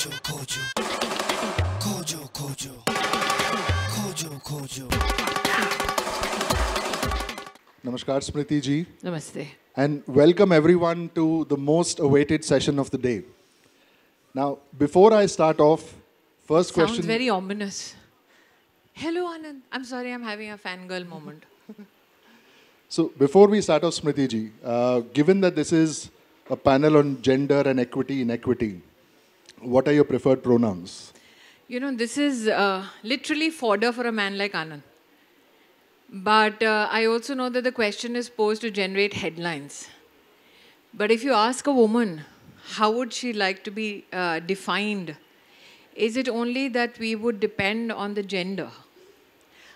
खोजो खोजो खोजो खोजो खोजो. Namaskar, Smriti ji, Namaste. and welcome everyone to the most awaited session of the day. Now, before I start off, first Sounds question. very ominous. Hello, Anand. I'm sorry, I'm having a fangirl moment. So, before we start off, Smriti ji, given that this is a panel on gender and inequity, what are your preferred pronouns? You know, this is literally fodder for a man like Anand. But I also know that the question is posed to generate headlines. But if you ask a woman, how would she like to be defined? Is it only that we would depend on the gender?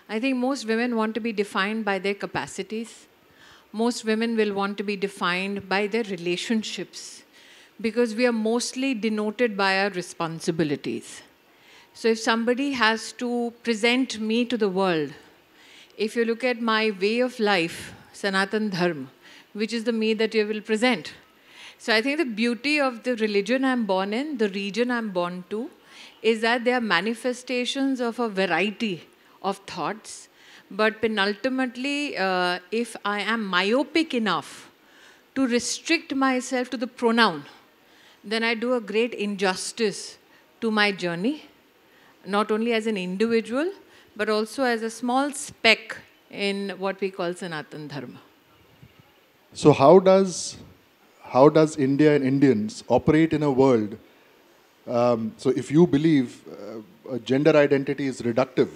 I think most women want to be defined by their capacities. Most women will want to be defined by their relationships because we are mostly denoted by our responsibilities. So if somebody has to present me to the world, if you look at my way of life, Sanatan Dharma, which is the me that you will present. So I think the beauty of the religion I'm born in, the region I'm born to, is that they are manifestations of a variety of thoughts. But penultimately, if I am myopic enough to restrict myself to the pronoun, then I do a great injustice to my journey, not only as an individual, but also as a small speck in what we call Sanatan Dharma. So, how does India and Indians operate in a world? So, if you believe gender identity is reductive,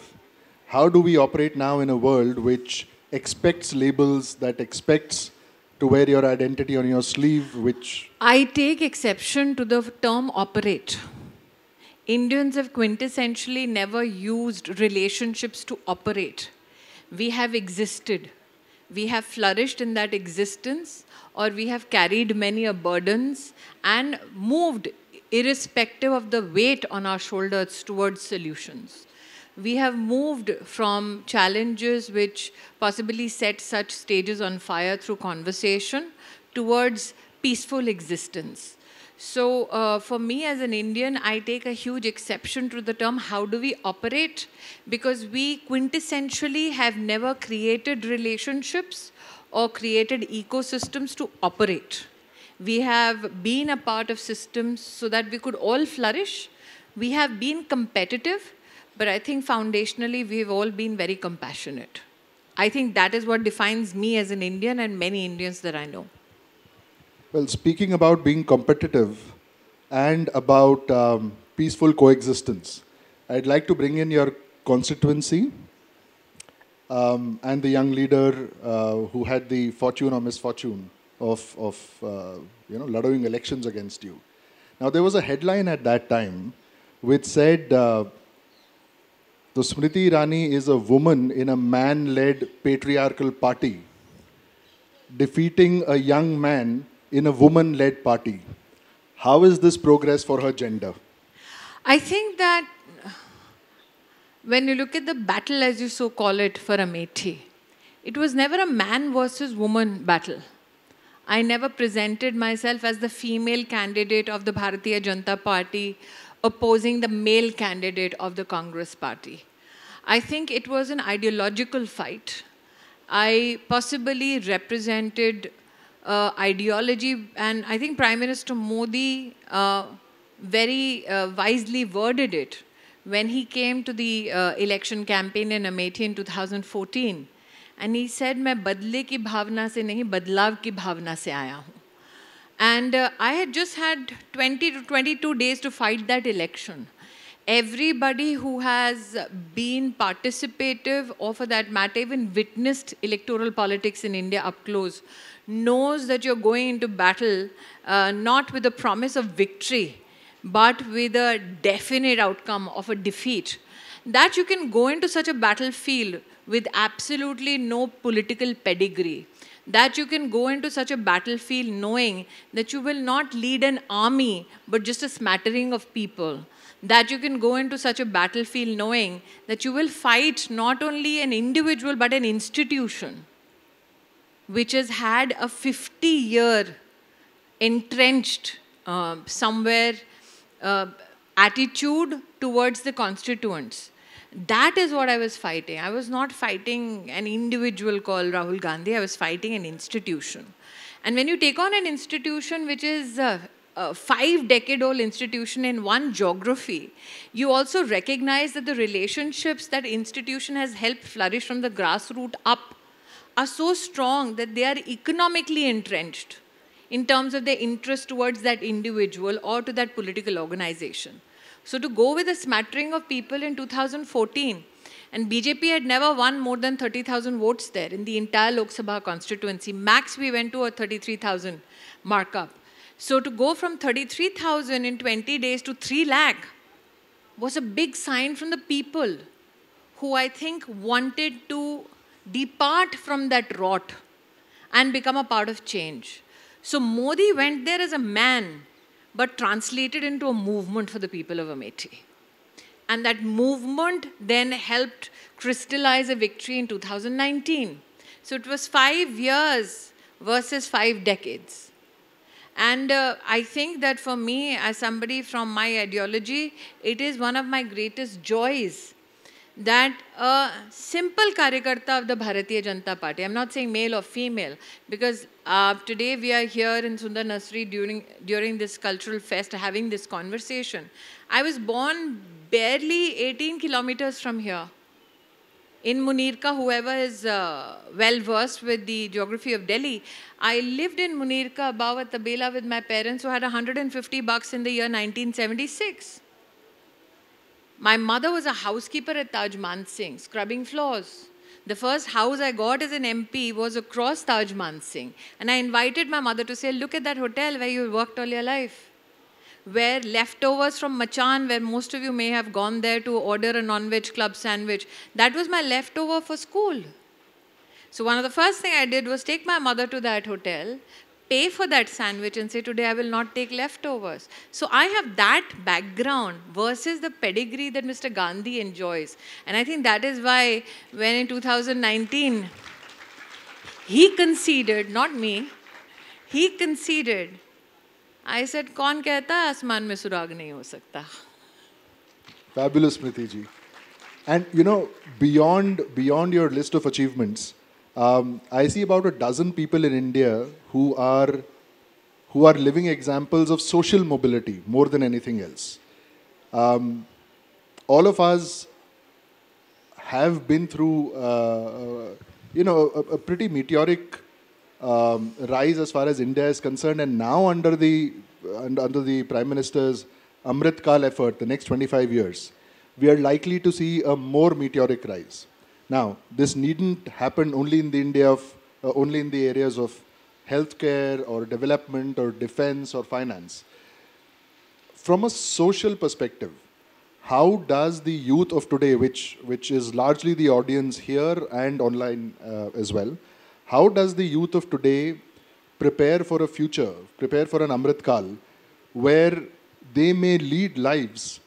how do we operate now in a world which expects labels, that expects to wear your identity on your sleeve, which... I take exception to the term operate. Indians have quintessentially never used relationships to operate. We have existed. We have flourished in that existence, or we have carried many burdens and moved irrespective of the weight on our shoulders towards solutions. We have moved from challenges which possibly set such stages on fire through conversation towards peaceful existence. So for me as an Indian, I take a huge exception to the term how do we operate, because we quintessentially have never created relationships or created ecosystems to operate. We have been a part of systems so that we could all flourish. We have been competitive, but I think foundationally we've all been very compassionate. I think that is what defines me as an Indian and many Indians that I know. Well, speaking about being competitive and about peaceful coexistence, I'd like to bring in your constituency and the young leader who had the fortune or misfortune of ludowing elections against you. Now, there was a headline at that time which said, the Smriti Irani is a woman in a man-led patriarchal party, defeating a young man in a woman-led party. How is this progress for her gender? I think that when you look at the battle, as you so call it, for Amethi, it was never a man versus woman battle. I never presented myself as the female candidate of the Bharatiya Janata Party opposing the male candidate of the Congress Party. I think it was an ideological fight. I possibly represented ideology, and I think Prime Minister Modi very wisely worded it when he came to the election campaign in Amethi in 2014, and he said, "मैं बदले की भावना से नहीं, बदलाव की भावना से आया हूँ." And I had just had 20 to 22 days to fight that election. Everybody who has been participative, or for that matter, even witnessed electoral politics in India up close, knows that you're going into battle not with the promise of victory, but with a definite outcome of a defeat. That you can go into such a battlefield with absolutely no political pedigree. That you can go into such a battlefield knowing that you will not lead an army, but just a smattering of people. That you can go into such a battlefield knowing that you will fight not only an individual, but an institution which has had a 50-year entrenched somewhere attitude towards the constituents. That is what I was fighting. I was not fighting an individual called Rahul Gandhi. I was fighting an institution. And when you take on an institution which is a 5-decade-old institution in one geography, you also recognize that the relationships that institution has helped flourish from the grassroots up are so strong that they are economically entrenched in terms of their interest towards that individual or to that political organization. So to go with a smattering of people in 2014, and BJP had never won more than 30,000 votes there in the entire Lok Sabha constituency. Max, we went to a 33,000 markup. So to go from 33,000 in 20 days to 3 lakh was a big sign from the people who I think wanted to depart from that rot and become a part of change. So Modi went there as a man, but translated into a movement for the people of Amethi. And that movement then helped crystallize a victory in 2019. So it was 5 years versus 5 decades. And I think that for me, as somebody from my ideology, it is one of my greatest joys that a simple Karyakarta of the Bharatiya Janata Party, I'm not saying male or female, because today we are here in Sundar Nursery during this cultural fest having this conversation. I was born barely 18 kilometers from here. In Munirka, whoever is well versed with the geography of Delhi, I lived in Munirka above a tabela with my parents who had $150 in the year 1976. My mother was a housekeeper at Taj Mansingh, scrubbing floors. The first house I got as an MP was across Taj Mansingh. And I invited my mother to say, look at that hotel where you worked all your life. Where leftovers from Machan, where most of you may have gone there to order a non-veg club sandwich, that was my leftover for school. So one of the first thing I did was take my mother to that hotel, pay for that sandwich and say, today I will not take leftovers. So I have that background versus the pedigree that Mr. Gandhi enjoys. And I think that is why when in 2019, he conceded, not me, he conceded, I said, कौन कहता है आसमान में सुराग नहीं हो सकता? Fabulous, Smriti ji. And you know, beyond your list of achievements, I see about a dozen people in India who are living examples of social mobility more than anything else. All of us have been through, a pretty meteoric rise as far as India is concerned, and now under the Prime Minister's Amrit Kal effort, the next 25 years, we are likely to see a more meteoric rise. Now, this needn't happen only in only in the areas of healthcare or development or defense or finance. From a social perspective, how does the youth of today, which is largely the audience here and online as well, how does the youth of today prepare for a future, prepare for an Amrit Kal, where they may lead lives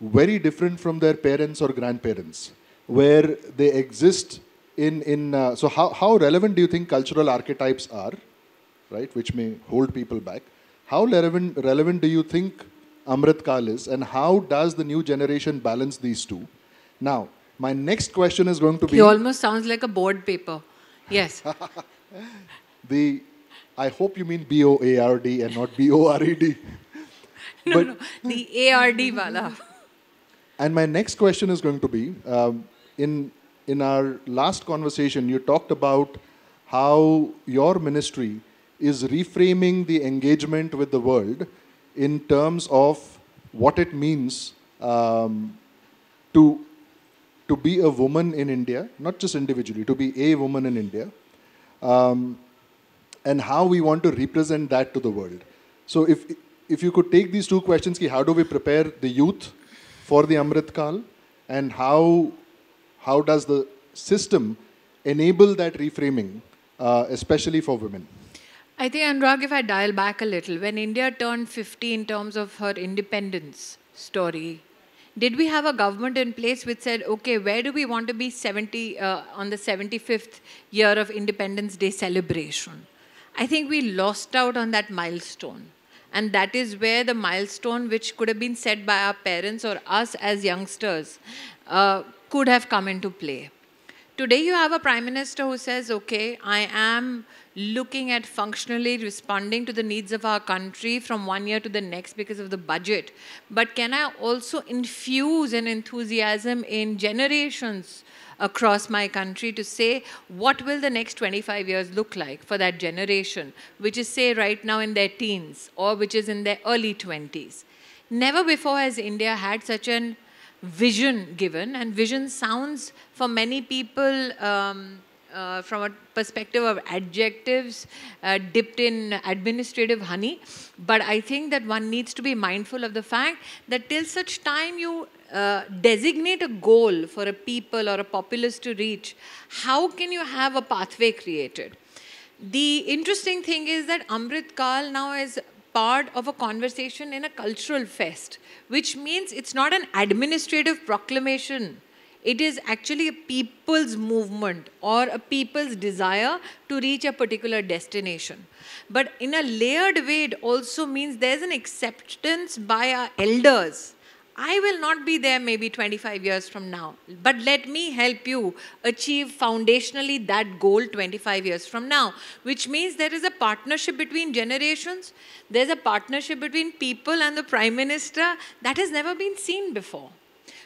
very different from their parents or grandparents, where they exist so how relevant do you think cultural archetypes are, right, which may hold people back? How relevant do you think Amrit Kal is, and how does the new generation balance these two? Now, my next question is going to be... He almost sounds like a board paper. Yes. I hope you mean B-O-A-R-D and not B-O-R-E-D. No, the A-R-D wala. And my next question is going to be, in our last conversation, you talked about how your ministry is reframing the engagement with the world in terms of what it means to be a woman in India, not just individually, to be a woman in India, and how we want to represent that to the world. So if you could take these two questions, how do we prepare the youth for the Amrit Kal, and how does the system enable that reframing, especially for women? I think, Anuraag, if I dial back a little, when India turned 50 in terms of her independence story, did we have a government in place which said, okay, where do we want to be on the 75th year of Independence Day celebration? I think we lost out on that milestone. And that is where the milestone which could have been set by our parents or us as youngsters could have come into play. Today you have a prime minister who says, okay, I am looking at functionally responding to the needs of our country from one year to the next because of the budget. But can I also infuse an enthusiasm in generations across my country to say, what will the next 25 years look like for that generation, which is, say, right now in their teens or which is in their early 20s. Never before has India had such an vision given, and vision sounds for many people from a perspective of adjectives dipped in administrative honey. But I think that one needs to be mindful of the fact that till such time you designate a goal for a people or a populace to reach, how can you have a pathway created? The interesting thing is that Amrit Kal now is part of a conversation in a cultural fest, which means it's not an administrative proclamation. It is actually a people's movement or a people's desire to reach a particular destination. But in a layered way, it also means there's an acceptance by our elders. I will not be there maybe 25 years from now, but let me help you achieve foundationally that goal 25 years from now, which means there is a partnership between generations, there's a partnership between people and the Prime Minister that has never been seen before.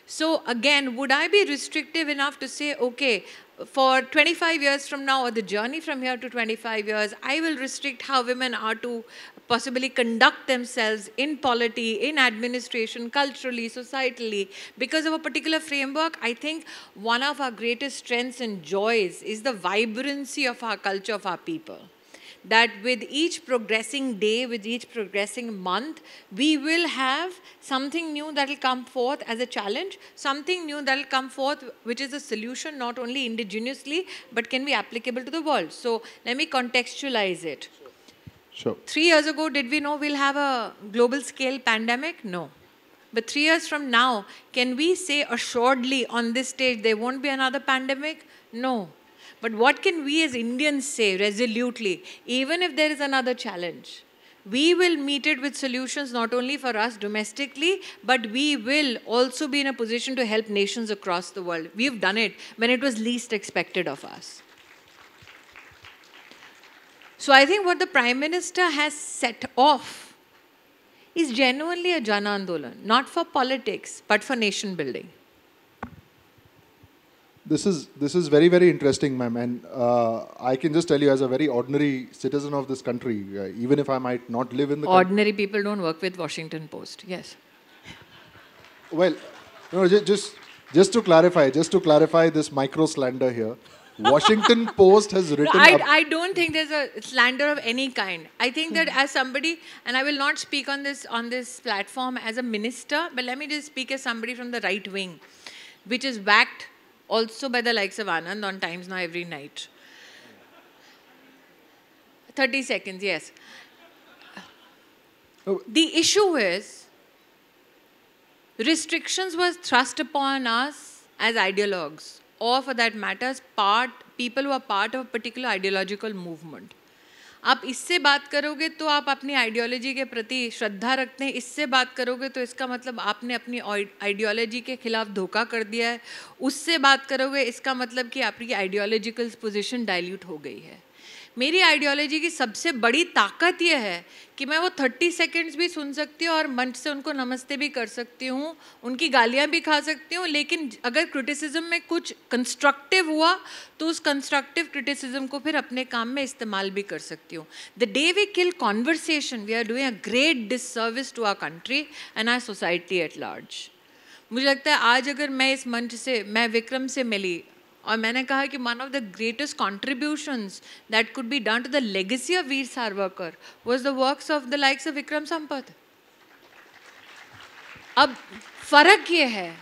So again, would I be restrictive enough to say, okay, for 25 years from now or the journey from here to 25 years, I will restrict how women are to possibly conduct themselves in polity, in administration, culturally, societally, because of a particular framework? I think one of our greatest strengths and joys is the vibrancy of our culture, of our people. That with each progressing day, with each progressing month, we will have something new that will come forth as a challenge, something new that will come forth which is a solution not only indigenously, but can be applicable to the world. So let me contextualize it. Sure. 3 years ago, did we know we'll have a global scale pandemic? No. But 3 years from now, can we say assuredly on this stage there won't be another pandemic? No. But what can we as Indians say resolutely, even if there is another challenge? We will meet it with solutions not only for us domestically, but we will also be in a position to help nations across the world. We've done it when it was least expected of us. So I think what the Prime Minister has set off is genuinely a Jan Andolan, not for politics, but for nation building. This is very, very interesting, ma'am. And I can just tell you, as a very ordinary citizen of this country, even if I might not live in the ordinary people don't work with Washington Post. Yes. Well, no, just to clarify this micro slander here. Washington Post has written. I don't think there's a slander of any kind. I think that as somebody, and I will not speak on this platform as a minister, but let me just speak as somebody from the right wing, which is backed also by the likes of Anand on Times Now every night. 30 seconds, yes. Oh. The issue is, restrictions was thrust upon us as ideologues, or for that matter, people who are part of a particular ideological movement. आप इससे बात करोगे तो आप अपनी ideology के प्रति श्रद्धा रखते हैं, इससे बात करोगे तो इसका मतलब आपने अपनी आइडियोलॉजी के खिलाफ धोखा कर दिया है, उससे बात करोगे इसका मतलब कि आपकी आइडियोलॉजिकल पोजीशन डाइल्यूट हो गई है. मेरी आइडियोलॉजी की सबसे बड़ी ताकत यह है कि मैं वो 30 सेकंड्स भी सुन सकती हूँ और मंच से उनको नमस्ते भी कर सकती हूँ, उनकी गालियाँ भी खा सकती हूँ, लेकिन अगर क्रिटिसिज्म में कुछ कंस्ट्रक्टिव हुआ तो उस कंस्ट्रक्टिव क्रिटिसिज्म को फिर अपने काम में इस्तेमाल भी कर सकती हूँ. The day we kill conversation, we are doing a great disservice to our country and our society at large. मुझे लगता है आज अगर मैं इस मंच से, मैं विक्रम से मिली और मैंने कहा कि one of the greatest contributions that could be done to the legacy of Veer Savarkar was the works of the likes of Vikram Sampath. अब फर्क ये है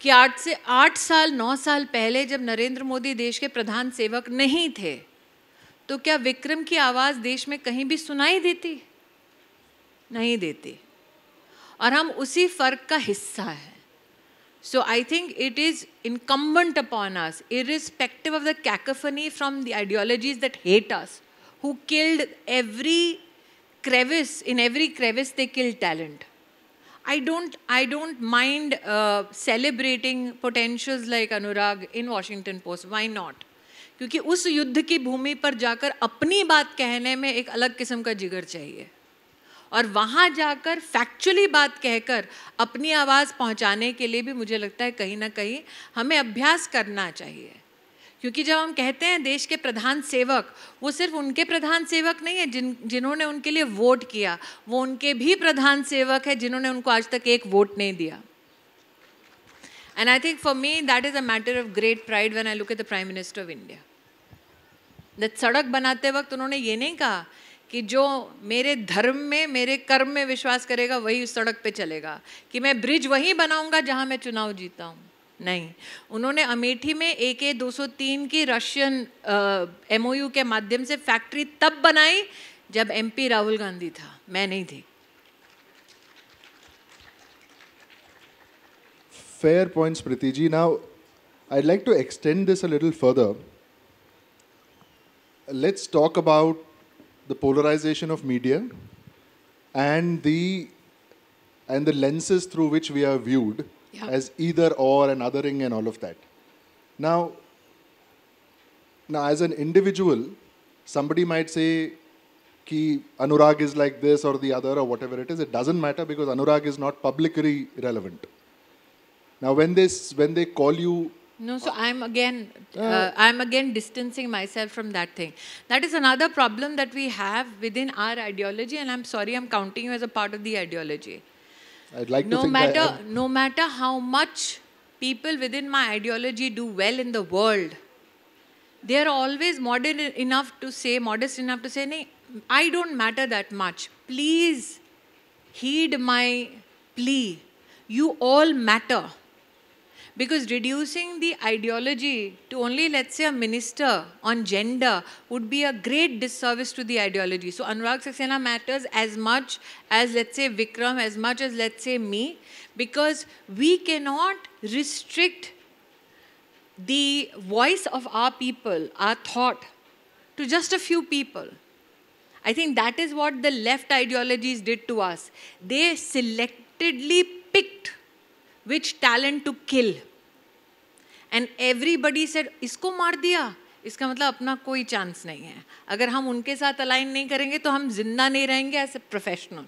कि 8 साल 9 साल पहले जब नरेंद्र मोदी देश के प्रधान सेवक नहीं थे, तो क्या विक्रम की आवाज देश में कहीं भी सुनाई देती? नहीं देती. और हम उसी फर्क का हिस्सा हैं. So I think it is incumbent upon us, irrespective of the cacophony from the ideologies that hate us, who killed every crevice, in every crevice they kill talent. I don't mind celebrating potentials like Anuraag in Washington Post. Why not? क्योंकि उस युद्ध की भूमि पर जाकर अपनी बात कहने में एक अलग किस्म का जिगर चाहिए, और वहाँ जाकर फैक्चुअली बात कहकर अपनी आवाज़ पहुँचाने के लिए भी मुझे लगता है कहीं ना कहीं हमें अभ्यास करना चाहिए. क्योंकि जब हम कहते हैं देश के प्रधान सेवक, वो सिर्फ उनके प्रधान सेवक नहीं है जिन्होंने उनके लिए वोट किया, वो उनके भी प्रधान सेवक है जिन्होंने उनको आज तक एक वोट नहीं दिया. And I think for me that is a matter of great pride when I look at the prime minister of India. That सड़क बनाते वक्त उन्होंने ये नहीं कहा कि जो मेरे धर्म में, मेरे कर्म में विश्वास करेगा वही उस सड़क पे चलेगा, कि मैं ब्रिज वहीं बनाऊंगा जहां मैं चुनाव जीता हूँ. नहीं, उन्होंने अमेठी में AK-203 की रशियन MOU के माध्यम से फैक्ट्री तब बनाई जब MP राहुल गांधी था, मैं नहीं थी. Fair point, Smriti ji. Now, I'd like to extend this a little further. Let's talk about the polarization of media and the lenses through which we are viewed as either or and othering and all of that. Now, as an individual, somebody might say ki Anuraag is like this or the other or whatever it is. It doesn't matter because Anuraag is not publicly relevant. Now, when they call you... No, so I'm again distancing myself from that thing. That is another problem that we have within our ideology, and I'm sorry I'm counting you as a part of the ideology. I'd like to think no matter how much people within my ideology do well in the world, they are always modest enough to say, "Nee, I don't matter that much. Please heed my plea. You all matter." Because reducing the ideology to only, let's say, a minister on gender would be a great disservice to the ideology. So Anuraag Saxena matters as much as, let's say, Vikram, as much as, let's say, me, because we cannot restrict the voice of our people, our thought, to just a few people. I think that is what the left ideologies did to us. They selectively picked which talent to kill. And everybody said, इसको मार दिया, इसका मतलब अपना कोई chance नहीं है. अगर हम उनके साथ अलाइन नहीं करेंगे तो हम जिंदा नहीं रहेंगे एज ए प्रोफेशनल.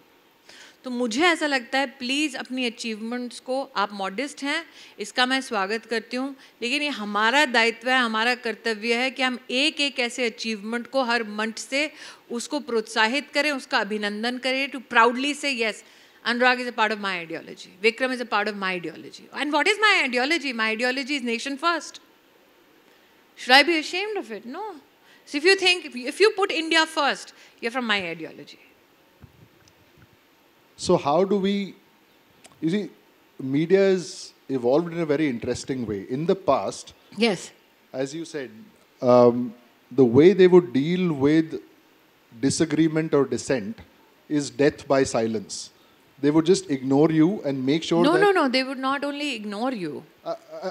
तो मुझे ऐसा लगता है प्लीज़ अपनी अचीवमेंट्स को, आप मॉडेस्ट हैं, इसका मैं स्वागत करती हूँ, लेकिन ये हमारा दायित्व है, हमारा कर्तव्य है कि हम एक एक ऐसे अचीवमेंट को हर मंच से उसको प्रोत्साहित करें, उसका अभिनंदन करें, to proudly say yes, Anuraag is a part of my ideology. Vikram is a part of my ideology. And what is my ideology? My ideology is nation first. Should I be ashamed of it? No. So if you put India first, you're from my ideology. So how do we, you see, media is evolved in a very interesting way. In the past, yes, as you said, the way they would deal with disagreement or dissent is death by silence. They would just ignore you and make sure that... No. They would not only ignore you.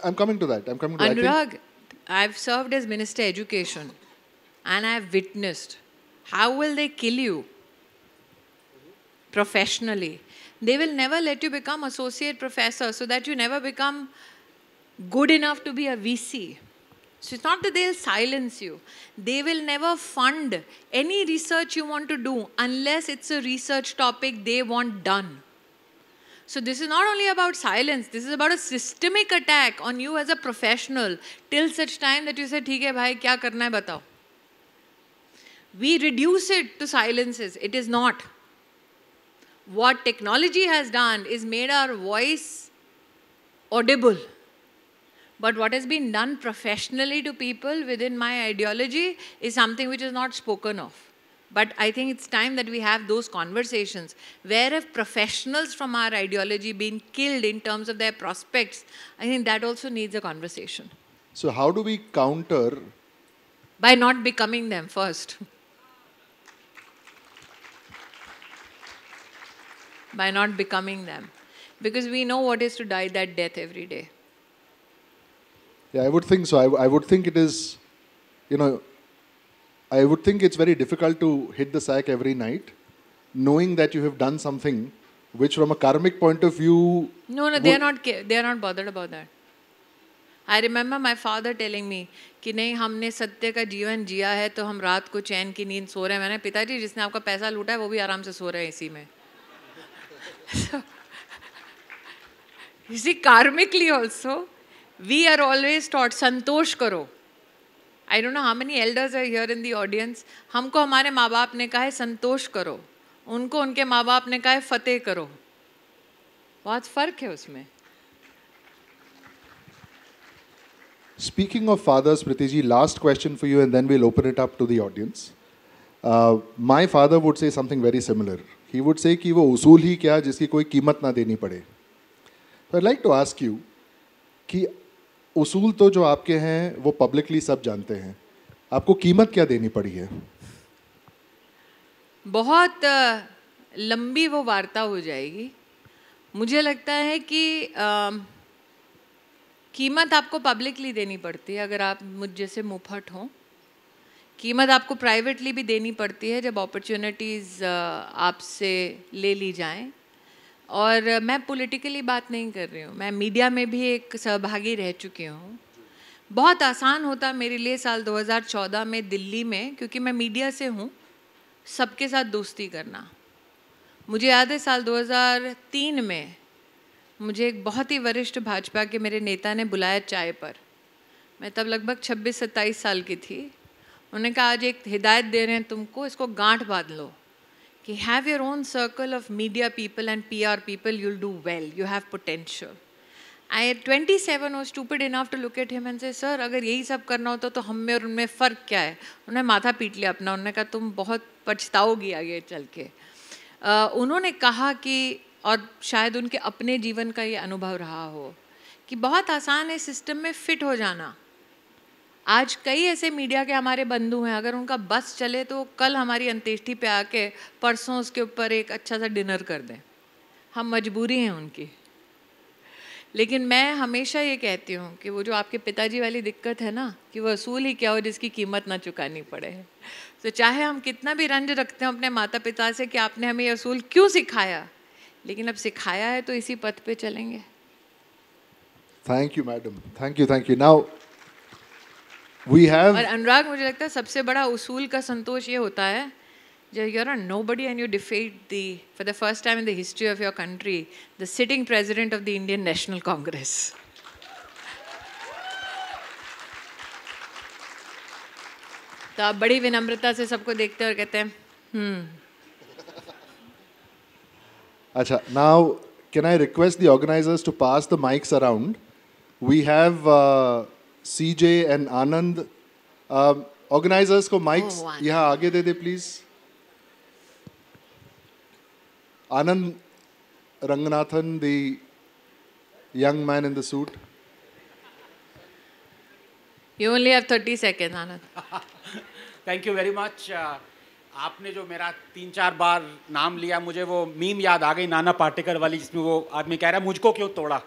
I'm coming to that. Anuraag, I've served as Minister Education and I've witnessed. How will they kill you? Professionally. They will never let you become associate professor so that you never become good enough to be a VC. So it's not that they'll silence you. They will never fund any research you want to do unless it's a research topic they want done. So this is not only about silence, this is about a systemic attack on you as a professional till such time that you say, "Theek hai bhai, kya karna hai batao." We reduce it to silences. It is not. What technology has done is made our voice audible. But what has been done professionally to people within my ideology is something which is not spoken of. But I think it's time that we have those conversations. Where have professionals from our ideology been killed in terms of their prospects? I think that also needs a conversation. So how do we counter? By not becoming them first. By not becoming them. Because we know what is to die that death every day. Yeah, I would think so. I would think it is, I would think it's very difficult to hit the sack every night. knowing that you have done something which from a karmic point of view... No, they are not bothered about that. I remember my father telling me कि नहीं हमने सत्य का जीवन जिया है तो हम रात को चैन की नींद सो रहे हैं. मैंने पिताजी जिसने आपका पैसा लूटा है वो भी आराम से सो रहे हैं इसी में. You see, karmically also, we are always taught संतोष करो. I don't know how many elders are here in the audience. हमको हमारे माँ बाप ने कहा है संतोष करो. उनको उनके माँ बाप ने कहा है फतेह करो. बहुत फर्क है उसमें. Speaking of fathers, Smriti ji, last question for you and then we'll open it up to the audience. My father would say something very similar. He would say कि वो उसूल ही क्या जिसकी कोई कीमत ना देनी पड़े. So I'd like to ask you कि उसूल तो जो आपके हैं वो publicly सब जानते हैं. आपको कीमत क्या देनी पड़ी है? बहुत लंबी वो वार्ता हो जाएगी. मुझे लगता है कि कीमत आपको पब्लिकली देनी पड़ती है अगर आप मुझ जैसे मुंहफट हों. कीमत आपको प्राइवेटली भी देनी पड़ती है जब अपॉर्चुनिटीज़ आपसे ले ली जाएं. और मैं पॉलिटिकली बात नहीं कर रही हूँ. मैं मीडिया में भी एक सहभागी रह चुकी हूँ. बहुत आसान होता मेरे लिए साल 2014 में दिल्ली में, क्योंकि मैं मीडिया से हूँ, सबके साथ दोस्ती करना. मुझे याद है साल 2003 में मुझे एक बहुत ही वरिष्ठ भाजपा के मेरे नेता ने बुलाया चाय पर. मैं तब लगभग 26-27 साल की थी. उन्होंने कहा आज एक हिदायत दे रहे हैं तुमको, इसको गांठ बांध लो कि have your own circle of media people and PR people, you'll do well, you have potential. I at 27 was stupid enough to look at him and say, sir अगर यही सब करना होता तो हम में और उनमें फ़र्क क्या है. उन्होंने माथा पीट लिया अपना. उन्होंने कहा तुम बहुत पछताओगी आगे चल के. उन्होंने कहा कि, और शायद उनके अपने जीवन का ये अनुभव रहा हो, कि बहुत आसान है सिस्टम में फिट हो जाना. आज कई ऐसे मीडिया के हमारे बंधु हैं, अगर उनका बस चले तो कल हमारी अंत्येष्टि पे आके परसों उसके ऊपर एक अच्छा सा डिनर कर दें. हम मजबूरी हैं उनकी. लेकिन मैं हमेशा ये कहती हूँ कि वो जो आपके पिताजी वाली दिक्कत है ना, कि वो असूल ही क्या हो जिसकी कीमत ना चुकानी पड़े. तो चाहे हम कितना भी रंज रखते हैं अपने माता पिता से कि आपने हमें ये असूल क्यों सिखाया, लेकिन अब सिखाया है तो इसी पथ पे चलेंगे. Thank you, madam. Thank you. Now, we have... और अनुराग, मुझे लगता है सबसे बड़ा उसूल का संतोष ये होता है जब you're a nobody and you defeat for the first time in the history of your country, the sitting president of the Indian National Congress. तो आप बड़ी विनम्रता से सबको देखते हैं और कहते हैं अच्छा, now can I request the organizers to pass the mics around? We have CJ and Anand. Organizers को mics यहाँ आगे दे दे please. Anand Ranganathan, the young man in the suit. You only have 30 seconds, Anand. Thank you very much. आपने जो मेरा 3-4 बार नाम लिया, मुझे वो मीम याद आ गई नाना पाटेकर वाली, जिसमें वो आदमी कह रहा है मुझको क्यों तोड़ा.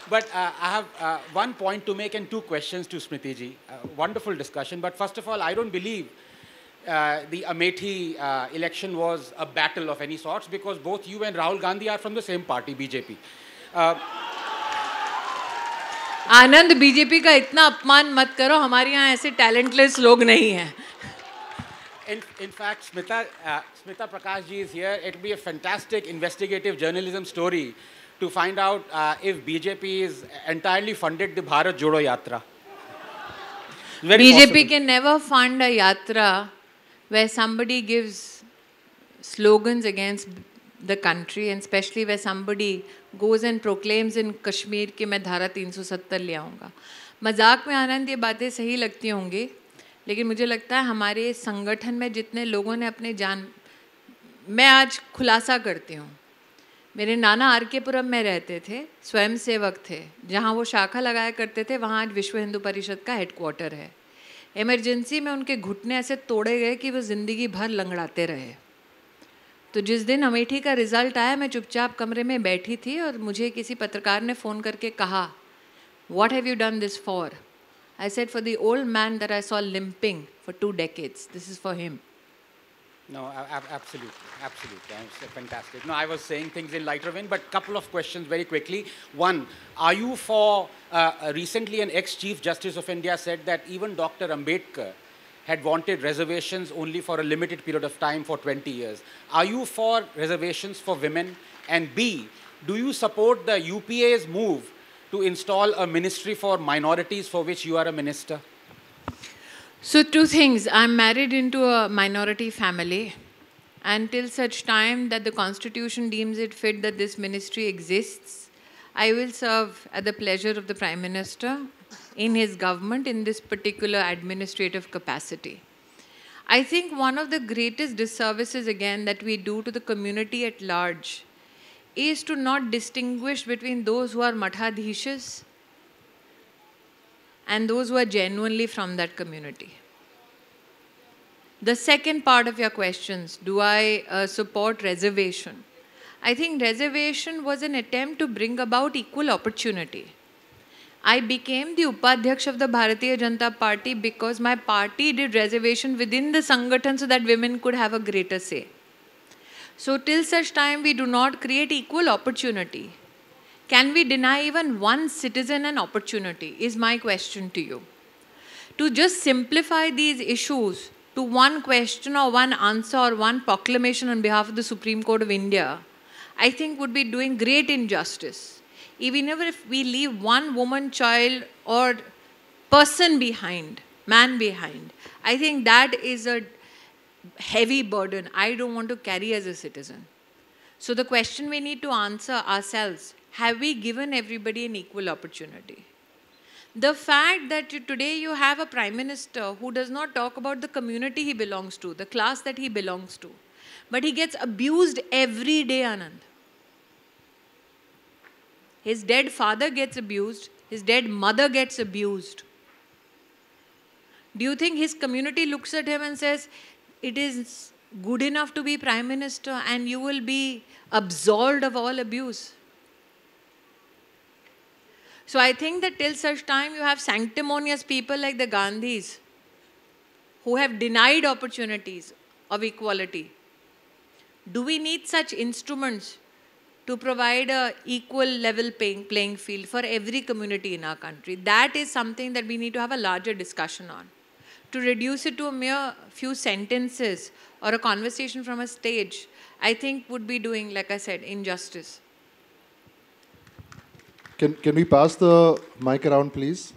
But I have one point to make and 2 questions to Smriti ji. Wonderful discussion. But first of all, I don't believe the Amethi election was a battle of any sorts, because both you and Rahul Gandhi are from the same party, BJP. Anand, BJP का इतना अपमान मत करो. हमारे यहाँ ऐसे talentless लोग नहीं हैं. In fact, Smita Prakash ji is here. It will be a fantastic investigative journalism story to find out if BJP is entirely funded the Bharat Jodo Yatra. BJP can never fund a yatra where somebody gives slogans against the country, and especially where somebody goes and proclaims in Kashmir कि मैं धारा 370 ले आऊँगा. मजाक में आनंद ये बातें सही लगती होंगी, लेकिन मुझे लगता है हमारे संगठन में जितने लोगों ने अपने जान, मैं आज खुलासा करती हूँ, मेरे नाना RK पुरम में रहते थे, स्वयं सेवक थे, जहाँ वो शाखा लगाया करते थे वहाँ आज विश्व हिंदू परिषद का हेडक्वार्टर है. इमरजेंसी में उनके घुटने ऐसे तोड़े गए कि वो ज़िंदगी भर लंगड़ाते रहे. तो जिस दिन अमेठी का रिज़ल्ट आया, मैं चुपचाप कमरे में बैठी थी और मुझे किसी पत्रकार ने फ़ोन करके कहा, What have you done this for? I said, for the old man that I saw limping for 2 decades. This is for him. No, absolutely, absolutely. Fantastic. No, I was saying things in lighter vein, but couple of questions very quickly. One, are you for, recently an ex-Chief Justice of India said that even Dr. Ambedkar had wanted reservations only for a limited period of time for 20 years. Are you for reservations for women? And B, do you support the UPA's move to install a ministry for minorities for which you are a minister? So two things. I'm married into a minority family. Until such time that the Constitution deems it fit that this ministry exists, I will serve at the pleasure of the Prime Minister in his government in this particular administrative capacity. I think one of the greatest disservices again that we do to the community at large is to not distinguish between those who are mathadhishas and those who are genuinely from that community. The second part of your questions, do I support reservation? I think reservation was an attempt to bring about equal opportunity. I became the Upadhyaksh of the Bharatiya Janata Party because my party did reservation within the Sangathan so that women could have a greater say. So till such time we do not create equal opportunity. Can we deny even one citizen an opportunity is my question to you. To just simplify these issues to one question or one answer or one proclamation on behalf of the Supreme Court of India, I think would be doing great injustice. Even if we leave one woman, child or person behind, man behind, I think that is a heavy burden I don't want to carry as a citizen. So the question we need to answer ourselves, have we given everybody an equal opportunity? The fact that today you have a Prime Minister who does not talk about the community he belongs to, the class that he belongs to, but he gets abused every day, Anand. His dead father gets abused, his dead mother gets abused. Do you think his community looks at him and says, it is good enough to be Prime Minister and you will be absolved of all abuse? So I think that till such time you have sanctimonious people like the Gandhis who have denied opportunities of equality. Do we need such instruments to provide a equal level playing field for every community in our country? That is something that we need to have a larger discussion on. To reduce it to a mere few sentences or a conversation from a stage, I think would be doing, like I said, injustice. Can we pass the mic around, please?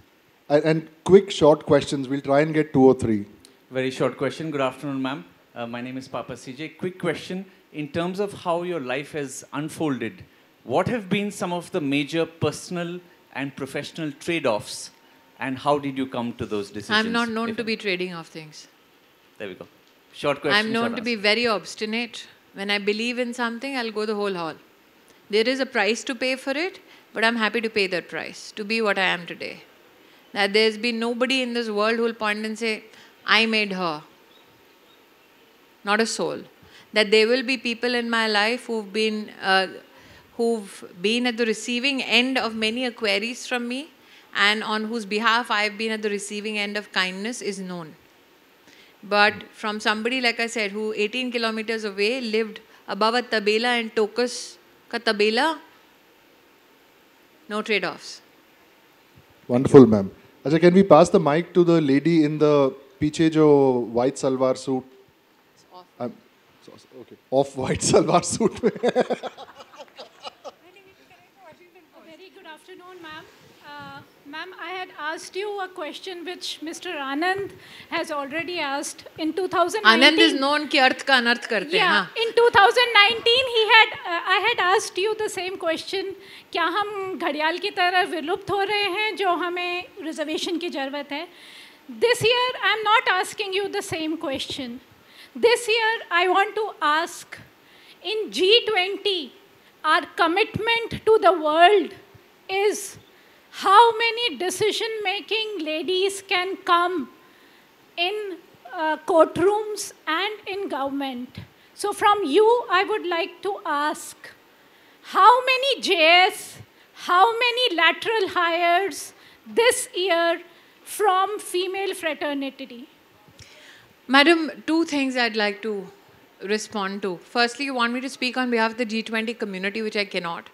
And quick, short questions. We'll try and get 2 or 3. Very short question. Good afternoon, ma'am. My name is Papa CJ. Quick question. In terms of how your life has unfolded, what have been some of the major personal and professional trade-offs, and how did you come to those decisions? I'm not known to be trading off things. There we go. Short question. I'm known to be very obstinate. When I believe in something, I'll go the whole hog. There is a price to pay for it, but I'm happy to pay that price to be what I am today. That there's been nobody in this world who will point and say, I made her. Not a soul. That there will be people in my life who've been at the receiving end of many queries from me, and on whose behalf I've been at the receiving end of kindness is known. But from somebody, like I said, who 18 kilometers away lived above a tabela and Tokus ka tabela, no trade-offs. Wonderful, ma'am. Acha, can we pass the mic to the lady in the piche jo white salwar suit? Okay. Off-white salwar suit. A very good afternoon, ma'am. Ma'am, I had asked you a question which Mr. Anand has already asked in 2019. Anand is known ki arth ka anarth karte hain. Yeah, in 2019 I had asked you the same question. क्या हम घड़ियाल की तरह विलुप्त हो रहे हैं जो हमें रिजर्वेशन की ज़रूरत है? This year I am not asking you the same question. This year I want to ask, in G20, our commitment to the world is how many decision-making ladies can come in courtrooms and in government. So from you, I would like to ask, how many JS, how many lateral hires this year from female fraternity? Madam, 2 things I'd like to respond to. Firstly, you want me to speak on behalf of the G20 community, which I cannot.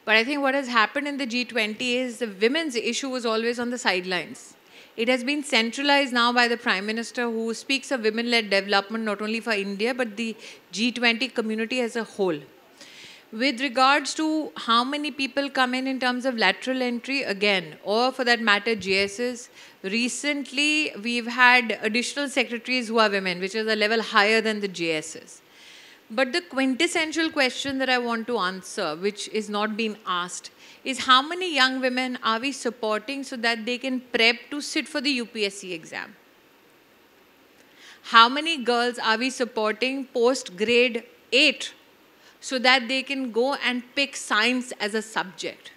But I think what has happened in the G20 is the women's issue was always on the sidelines. It has been centralized now by the Prime Minister, who speaks of women-led development not only for India, but the G20 community as a whole. With regards to how many people come in terms of lateral entry, again, or for that matter, GSs, recently we've had additional secretaries who are women, which is a level higher than the GSs. But the quintessential question that I want to answer, which is not being asked, is how many young women are we supporting so that they can prep to sit for the UPSC exam? How many girls are we supporting post grade 8 so that they can go and pick science as a subject?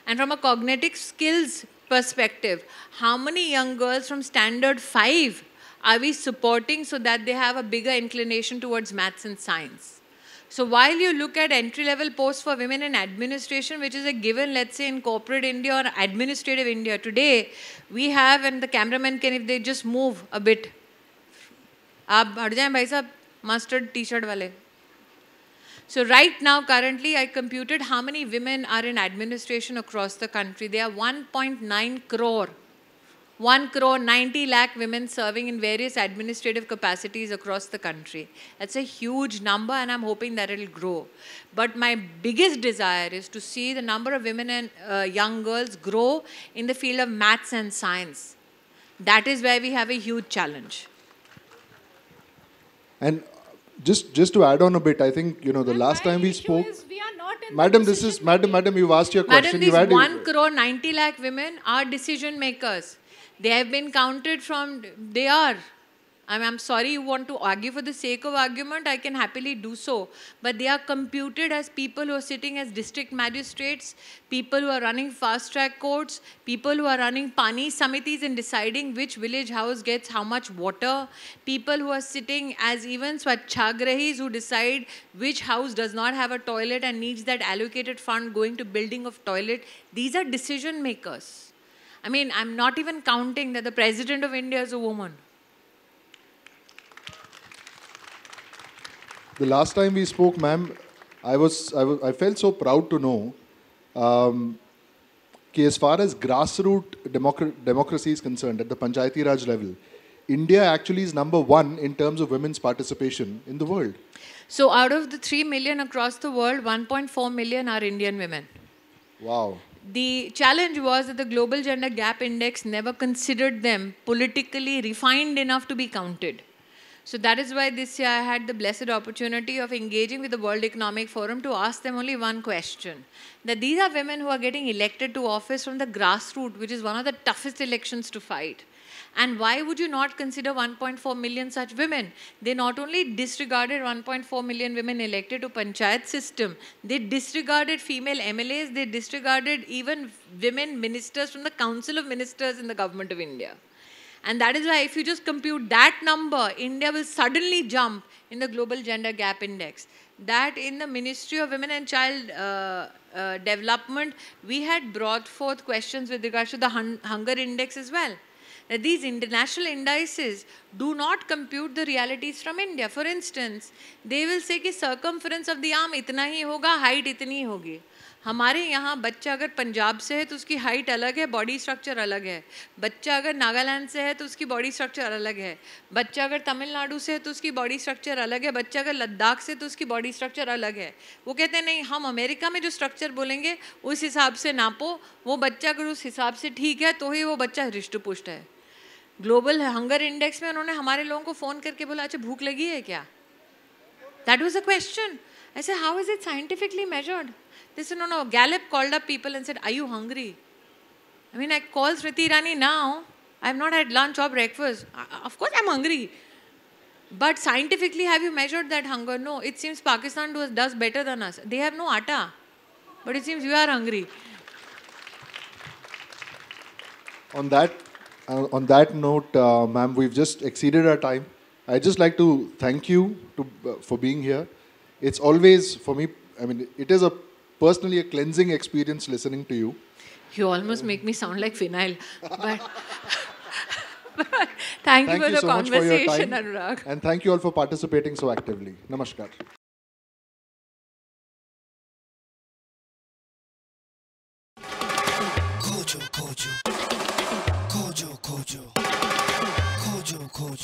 And from a cognitive skills perspective, how many young girls from standard 5 are we supporting so that they have a bigger inclination towards maths and science? So while you look at entry-level posts for women in administration, which is a given, let's say, in corporate India or administrative India, today we have, and the cameraman can, if they just move a bit, आप हट जाएं भाई साहब, mustard t-shirt वाले. So right now, currently, I computed how many women are in administration across the country. There are 1.9 crore. 1 crore 90 lakh women serving in various administrative capacities across the country. That's a huge number, and I'm hoping that it'll grow. But my biggest desire is to see the number of women and young girls grow in the field of maths and science. That is where we have a huge challenge. And just to add on a bit, I think, the last time we spoke... We are not in Madam, Madam, you've asked your question. Madam, these 1 crore 90 lakh women are decision makers. They have been counted from, they are. I'm sorry you want to argue for the sake of argument, I can happily do so. But they are computed as people who are sitting as district magistrates, people who are running fast track courts, people who are running Pani Samitis and deciding which village house gets how much water, people who are sitting as even Swachhagrahis who decide which house does not have a toilet and needs that allocated fund going to building of toilet. These are decision makers. I mean, I'm not even counting that the President of India is a woman. The last time we spoke, ma'am, I felt so proud to know that as far as grassroots democracy is concerned, at the Panchayati Raj level, India actually is #1 in terms of women's participation in the world. So out of the 3 million across the world, 1.4 million are Indian women. Wow. The challenge was that the Global Gender Gap Index never considered them politically refined enough to be counted. So that is why this year I had the blessed opportunity of engaging with the World Economic Forum to ask them only one question. That these are women who are getting elected to office from the grassroots, which is one of the toughest elections to fight. And why would you not consider 1.4 million such women? They not only disregarded 1.4 million women elected to Panchayat system, they disregarded female MLAs, they disregarded even women ministers from the Council of Ministers in the Government of India. And that is why if you just compute that number, India will suddenly jump in the Global Gender Gap Index. That in the Ministry of Women and Child Development, we had brought forth questions with regards to the hunger index as well. That these international indices do not compute the realities from India. For instance, they will say कि circumference of the arm इतना ही होगा, height इतनी होगी. हमारे यहाँ बच्चा अगर पंजाब से है तो उसकी हाइट अलग है, बॉडी स्ट्रक्चर अलग है. बच्चा अगर नागालैंड से है तो उसकी बॉडी स्ट्रक्चर अलग है. बच्चा अगर तमिलनाडु से है तो उसकी बॉडी स्ट्रक्चर अलग है. बच्चा अगर लद्दाख से तो उसकी बॉडी स्ट्रक्चर अलग है. वो कहते हैं नहीं, हम अमेरिका में जो स्ट्रक्चर बोलेंगे उस हिसाब से नापो. वो बच्चा अगर उस हिसाब से ठीक है तो ही वो बच्चा हृष्ट पुष्ट है. ग्लोबल हंगर इंडेक्स में उन्होंने हमारे लोगों को फ़ोन करके बोला, अच्छा भूख लगी है क्या? That was a question. I said, how is it scientifically measured? They said, no, Gallup called up people and said, are you hungry? I mean, I call Smriti Irani now. I have not had lunch or breakfast. Of course I'm hungry. But scientifically, have you measured that hunger? No. It seems Pakistan does better than us. They have no atta. But it seems you are hungry. On that note, ma'am, we've just exceeded our time. I'd just like to thank you for being here. It's always, for me, I mean, it is personally a cleansing experience listening to you. You almost make me sound like phenyl. Thank you for the so much for your conversation, time. Anuraag. And thank you all for participating so actively. Namaskar. Kojo, kojo. Kojo, kojo. Kojo, kojo.